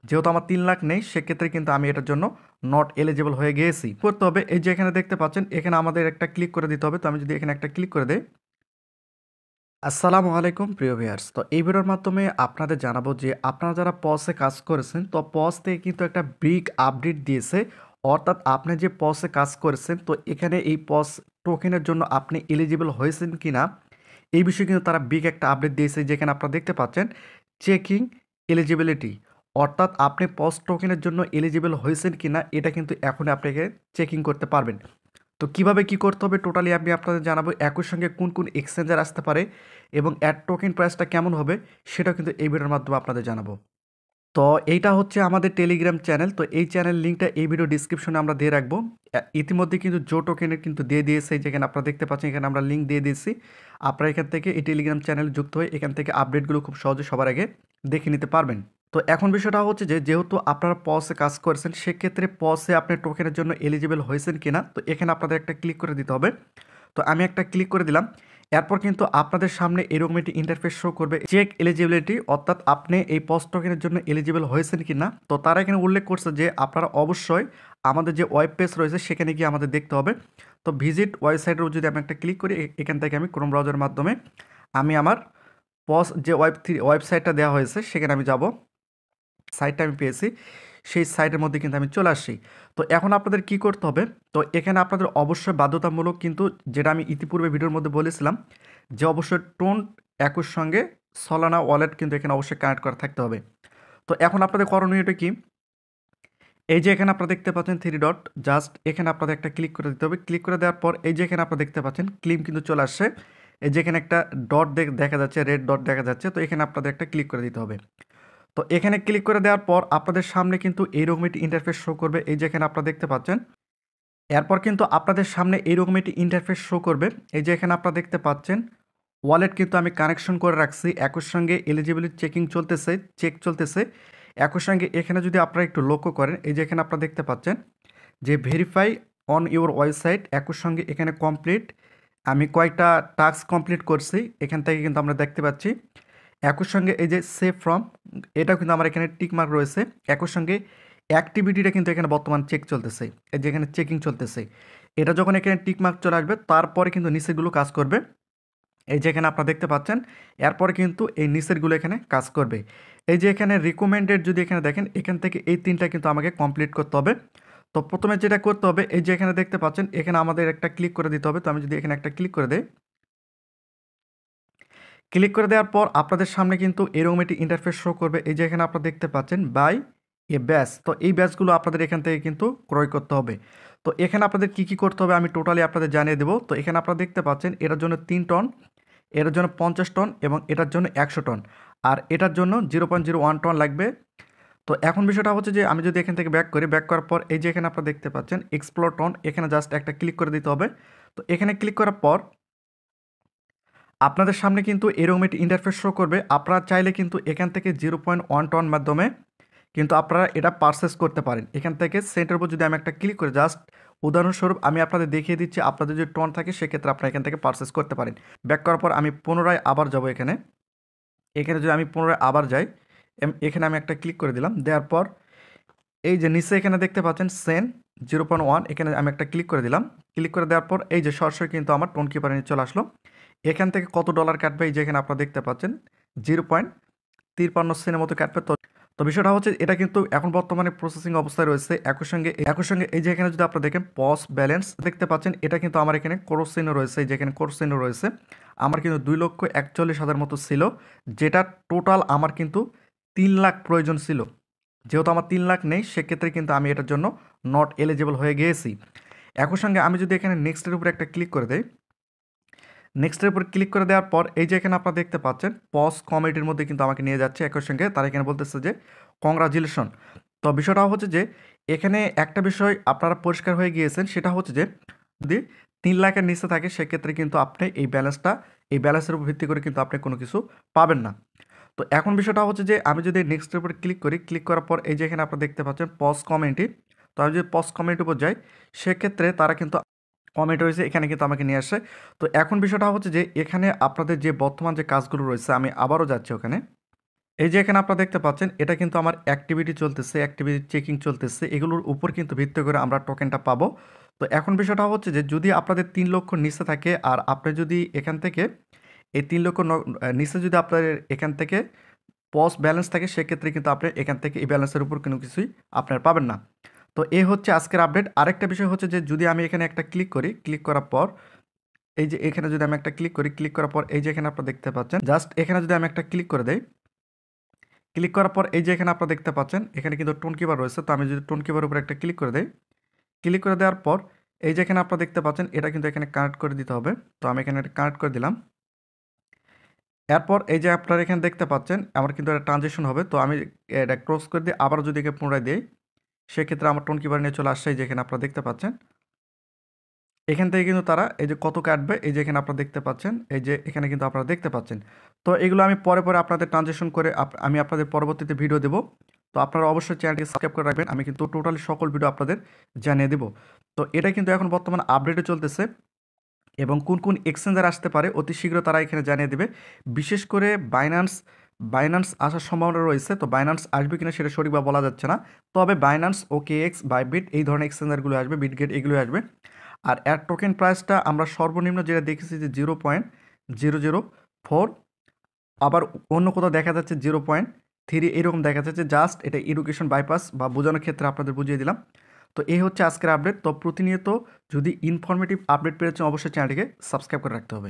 যেহেতু আমার 3 লাখ নেই সেক্ষেত্রে কিন্তু আমি এটার জন্য নট এলিজিবল হয়ে গিয়েছি। করতে হবে এই যে এখানে দেখতে পাচ্ছেন, এখানে আমাদের একটা ক্লিক করে দিতে হবে। তো আমি যদি এখানে একটা ক্লিক করে দেই। আসসালামু আলাইকুম প্রিয় ভিউয়ার্স, তো এই ভিডিওর মাধ্যমে আপনাদের জানাবো যে আপনারা যারা পসে কাজ করেছেন, তো পস থেকে কিন্তু একটা বিগ আপডেট দিয়েছে। অর্থাৎ আপনি যে পসে কাজ করেছেন, তো এখানে এই পস টোকেনের জন্য আপনি এলিজিবল হয়েছেন কিনা এই বিষয়ে কিন্তু তারা বিগ একটা আপডেট দিয়েছে, যেখানে আপনারা দেখতে পাচ্ছেন চেকিং এলিজিবিলিটি। অর্থাৎ আপনি পস টোকেনের জন্য এলিজিবল হয়েছেন কিনা এটা কিন্তু এখন আপনাকে চেকিং করতে পারবেন। তো কিভাবে কি করতে হবে টোটালি আমি আপনাদের জানাবো। একই সঙ্গে কোন কোন এক্সচেঞ্জার আসতে পারে এবং অ্যাড টোকেন প্রাইসটা কেমন হবে সেটাও কিন্তু এই ভিডিওর মাধ্যমে আপনাদের জানাবো। তো এইটা হচ্ছে আমাদের টেলিগ্রাম চ্যানেল। তো এই চ্যানেল লিঙ্কটা এই ভিডিও ডিসক্রিপশনে আমরা দিয়ে রাখবো। ইতিমধ্যে কিন্তু জো টোকেনের কিন্তু দিয়ে দিয়েছে, যেখানে আপনারা দেখতে পাচ্ছেন এখানে আমরা লিঙ্ক দিয়ে দিয়েছি। আপনারা এখান থেকে এই টেলিগ্রাম চ্যানেল যুক্ত হয়ে এখান থেকে আপডেটগুলো খুব সহজে সবার আগে দেখে নিতে পারবেন। তো এখন বিষয়টা হচ্ছে যে যেহেতু আপনারা পসে কাজ করেছেন সেক্ষেত্রে পসে আপনি টোকেনের জন্য এলিজিবল হয়েছেন কিনা, তো এখানে আপনাদের একটা ক্লিক করে দিতে হবে। তো আমি একটা ক্লিক করে দিলাম। এরপর কিন্তু আপনাদের সামনে এরকম একটি ইন্টারফেস শো করবে, চেক এলিজিবিলিটি, অর্থাৎ আপনি এই পস টোকেনের জন্য এলিজিবল হয়েছেন কিনা। তো তারা এখানে উল্লেখ করছে যে আপনারা অবশ্যই আমাদের যে ওয়েব পেজ রয়েছে সেখানে গিয়ে আমাদের দেখতে হবে। তো ভিজিট ওয়েবসাইটের যদি আমি একটা ক্লিক করি, এখান থেকে আমি ক্রোম ব্রাউজারের মাধ্যমে আমি আমার পস যে ওয়েবসাইটটা দেওয়া হয়েছে সেখানে আমি যাব। সাইটটা আমি পেয়েছি, সেই সাইটের মধ্যে কিন্তু আমি চলে আসছি। তো এখন আপনাদের কি করতে হবে, তো এখানে আপনাদের অবশ্যই বাধ্যতামূলক কিন্তু, যেটা আমি ইতিপূর্বে ভিডিওর মধ্যে বলেছিলাম, যে অবশ্যই টোন একর সঙ্গে সলানা ওয়ালেট কিন্তু এখানে অবশ্যই কানেক্ট করা থাকতে হবে। তো এখন আপনাদের করণীয়টা কি, এই যে এখানে আপনারা দেখতে পাচ্ছেন থ্রি ডট, জাস্ট এখানে আপনাদের একটা ক্লিক করে দিতে হবে। ক্লিক করে দেওয়ার পর এই যে এখানে আপনারা দেখতে পাচ্ছেন ক্লিম কিন্তু চলে আসছে। এই যে এখানে একটা ডট দেখা যাচ্ছে, রেড ডট দেখা যাচ্ছে, তো এখানে আপনাদের একটা ক্লিক করে দিতে হবে। তো এখানে ক্লিক করে দেওয়ার পর আপনাদের সামনে কিন্তু এইরকম একটি ইন্টারফেস শো করবে, এই যে এখানে আপনারা দেখতে পাচ্ছেন। এরপর কিন্তু আপনাদের সামনে এইরকম একটি ইন্টারফেস শো করবে, এই যে এখানে আপনারা দেখতে পাচ্ছেন ওয়ালেট কিন্তু আমি কানেকশন করে রাখছি, একই সঙ্গে এলিজিবিলিটি চেক চলতেছে। একই সঙ্গে এখানে যদি আপনারা একটু লক্ষ্য করেন, এই যে এখানে আপনারা দেখতে পাচ্ছেন যে ভেরিফাই অন ইউর ওয়েবসাইট, একই সঙ্গে এখানে কমপ্লিট, আমি কয়েকটা টাস্ক কমপ্লিট করছি এখান থেকে কিন্তু আমরা দেখতে পাচ্ছি। একই সঙ্গে এই যে সেভ ফ্রম, এটাও কিন্তু আমার এখানে টিক মার্ক রয়েছে। একই সঙ্গে অ্যাক্টিভিটিটা কিন্তু এখানে বর্তমান চেক চলতেছে, এই যে এখানে চেকিং চলতেছে। এটা যখন এখানে টিক মার্ক চলে আসবে তারপরে কিন্তু নিচেগুলো কাজ করবে, এই যে এখানে আপনারা দেখতে পাচ্ছেন। এরপরে কিন্তু এই নিচেরগুলো এখানে কাজ করবে। এই যে এখানে রিকমেন্ডেড যদি এখানে দেখেন, এখান থেকে এই তিনটা কিন্তু আমাকে কমপ্লিট করতে হবে। তো প্রথমে যেটা করতে হবে, এই যে এখানে দেখতে পাচ্ছেন এখানে আমাদের একটা ক্লিক করে দিতে হবে। তো আমি যদি এখানে একটা ক্লিক করে দেই, ক্লিক করে দেওয়ার পর আপনাদের সামনে কিন্তু এরকম একটি ইন্টারফেস শো করবে, এই যে এখানে আপনারা দেখতে পাচ্ছেন বাই এ ব্যাচ। তো এই ব্যাচগুলো আপনাদের এখান থেকে কিন্তু ক্রয় করতে হবে। তো এখানে আপনাদের কি কি করতে হবে আমি টোটালি আপনাদের জানিয়ে দেবো। তো এখানে আপনারা দেখতে পাচ্ছেন এটার জন্য 3 টন, এটার জন্য 50 টন এবং এটার জন্য 100 টন, আর এটার জন্য 0.01 টন লাগবে। তো এখন বিষয়টা হচ্ছে যে আমি যদি এখান থেকে ব্যাক করার পর এই যে এখানে আপনারা দেখতে পাচ্ছেন এক্সপ্লোর টন, এখানে জাস্ট একটা ক্লিক করে দিতে হবে। তো এখানে ক্লিক করার পর আপনাদের সামনে কিন্তু এরকম একটি ইন্টারফেস শো করবে। আপনারা চাইলে কিন্তু এখান থেকে 0.1 টন মাধ্যমে কিন্তু আপনারা এটা পারচেস করতে পারেন। এখান থেকে সেন্টার উপর যদি আমি একটা ক্লিক করে জাস্ট উদাহরণস্বরূপ আমি আপনাদের দেখিয়ে দিচ্ছি, আপনাদের যদি টন থাকে সেক্ষেত্রে আপনারা এখান থেকে পারচেস করতে পারেন। ব্যাক করার পর আমি পুনরায় আবার যাব এখানে। এখানে যদি আমি পুনরায় আবার যাই, এখানে আমি একটা ক্লিক করে দিলাম। দেওয়ার পর এই যে নিচে এখানে দেখতে পাচ্ছেন সেন 0.1, এখানে আমি একটা ক্লিক করে দিলাম। ক্লিক করে দেওয়ার পর এই যে সরাসরি কিন্তু আমার টোন কিপারে নিয়ে চলে আসলো। এখান থেকে কত ডলার কাটবে এই যে এখানে আপনারা দেখতে পাচ্ছেন 0.53 মতো কাটবে। তো তো বিষয়টা হচ্ছে এটা কিন্তু এখন বর্তমানে প্রসেসিং অবস্থায় রয়েছে। একই সঙ্গে এই যে এখানে যদি আপনারা দেখেন পস ব্যালেন্স দেখতে পাচ্ছেন, এটা কিন্তু আমার এখানে কোরসিনো রয়েছে, এই যে এখানে কোরসিনো রয়েছে। আমার কিন্তু 2,41,000 মতো ছিল, যেটা টোটাল আমার কিন্তু 3 লাখ প্রয়োজন ছিল। যেহেতু আমার 3 লাখ নেই সেক্ষেত্রে কিন্তু আমি এটার জন্য নট এলিজিবল হয়ে গিয়েছি। একই সঙ্গে আমি যদি এখানে নেক্সটের উপরে একটা ক্লিক করে দেই, নেক্সটের উপর ক্লিক করে দেওয়ার পর এই যে এখানে আপনারা দেখতে পাচ্ছেন পজ কমিটির মধ্যে কিন্তু আমাকে নিয়ে যাচ্ছে। একই সঙ্গে তারা এখানে বলতেছে যে কংগ্রাচুলেশন। তো বিষয়টা হচ্ছে যে এখানে একটা বিষয় আপনারা পরিষ্কার হয়ে গিয়েছেন, সেটা হচ্ছে যে যদি 3 লাখের নিচে থাকে সেক্ষেত্রে কিন্তু আপনি এই ব্যালেন্সের উপর ভিত্তি করে কিন্তু আপনি কোনো কিছু পাবেন না। তো এখন বিষয়টা হচ্ছে যে আমি যদি নেক্সটের উপরে ক্লিক করি, ক্লিক করার পর এই যে এখানে আপনারা দেখতে পাচ্ছেন পজ কমিটি। তো আমি যদি পজ কমিটির উপর যাই সেক্ষেত্রে তারা কিন্তু কমেন্ট রয়েছে, এখানে কিন্তু আমাকে নিয়ে আসে। তো এখন বিষয়টা হচ্ছে যে এখানে আপনাদের যে বর্তমান যে কাজগুলো রয়েছে, আমি আবারও যাচ্ছি ওখানে। এই যে এখানে আপনারা দেখতে পাচ্ছেন এটা কিন্তু আমার অ্যাক্টিভিটি চলতেছে, অ্যাক্টিভিটি চেকিং চলতেছে। এগুলোর উপর কিন্তু ভিত্তি করে আমরা টোকেনটা পাবো। তো এখন বিষয়টা হচ্ছে যে যদি আপনাদের ৩ লক্ষ নিচে থাকে আর আপনি যদি এখান থেকে এই ৩ লক্ষ নিচে যদি আপনার এখান থেকে পজ ব্যালেন্স থাকে সেক্ষেত্রে কিন্তু আপনি এখান থেকে এই ব্যালেন্সের উপর কোনো কিছুই আপনার পাবেন না। তো এই হচ্ছে আজকের আপডেট। আরেকটা বিষয় হচ্ছে যে যদি আমি এখানে একটা ক্লিক করি, ক্লিক করার পর এই যে এখানে যদি আমি একটা ক্লিক করি, ক্লিক করার পর এই যে এখানে আপনারা দেখতে পাচ্ছেন, জাস্ট এখানে যদি আমি একটা ক্লিক করে দেই, ক্লিক করার পর এই যে এখানে আপনারা দেখতে পাচ্ছেন এখানে কিন্তু টোন কিপার রয়েছে। তো আমি যদি টোন কিপার উপর একটা ক্লিক করে দেই, ক্লিক করে দেওয়ার পর এই যে এখানে আপনারা দেখতে পাচ্ছেন এটা কিন্তু এখানে কানেক্ট করে দিতে হবে। তো আমি এখানে এটা কানেক্ট করে দিলাম। এরপর এই যে আপনারা এখানে দেখতে পাচ্ছেন আমার কিন্তু একটা ট্রানজেকশন হবে। তো আমি এটা ক্রস করে দিয়ে আবার যদি একে পুনরায় দেই সেক্ষেত্রে আমার টোন কিপার নিয়ে চলে আসছে। এই যে এখানে আপনারা দেখতে পাচ্ছেন এখান থেকে কিন্তু তারা এই যে কত কাটবে এই যে এখানে আপনারা দেখতে পাচ্ছেন, এই যে এখানে কিন্তু আপনারা দেখতে পাচ্ছেন। তো এগুলো আমি পরে আপনাদের ট্রানজেকশন করে আমি আপনাদের পরবর্তীতে ভিডিও দেবো। তো আপনারা অবশ্যই চ্যানেলটি সাবস্ক্রাইব করে রাখবেন। আমি কিন্তু টোটালি সকল ভিডিও আপনাদের জানিয়ে দেবো। তো এটা কিন্তু এখন বর্তমানে আপডেটে চলতেছে এবং কোন এক্সচেঞ্জার আসতে পারে অতি শীঘ্র তারা এখানে জানিয়ে দেবে। বিশেষ করে বাইন্যান্স আসার সম্ভাবনা রয়েছে। তো বাইন্যান্স আসবে কিনা সেটা সঠিকভাবে বলা যাচ্ছে না। তবে বাইন্যান্স, OKX, বাইবিট এই ধরনের এক্সচেঞ্জারগুলো আসবে, বিটগেট এগুলো আসবে। আর এর টোকেন প্রাইসটা আমরা সর্বনিম্ন যেটা দেখেছি যে 0.004, আবার অন্য কোথাও দেখা যাচ্ছে 0.3 এরকম দেখা যাচ্ছে। জাস্ট এটা এডুকেশন বাইপাস বা বোঝানোর ক্ষেত্রে আপনাদের বুঝিয়ে দিলাম। তো এই হচ্ছে আজকের আপডেট। তো প্রতিনিয়ত যদি ইনফরমেটিভ আপডেট পেয়েছেন অবশ্যই চ্যানেলটিকে সাবস্ক্রাইব করে রাখতে হবে।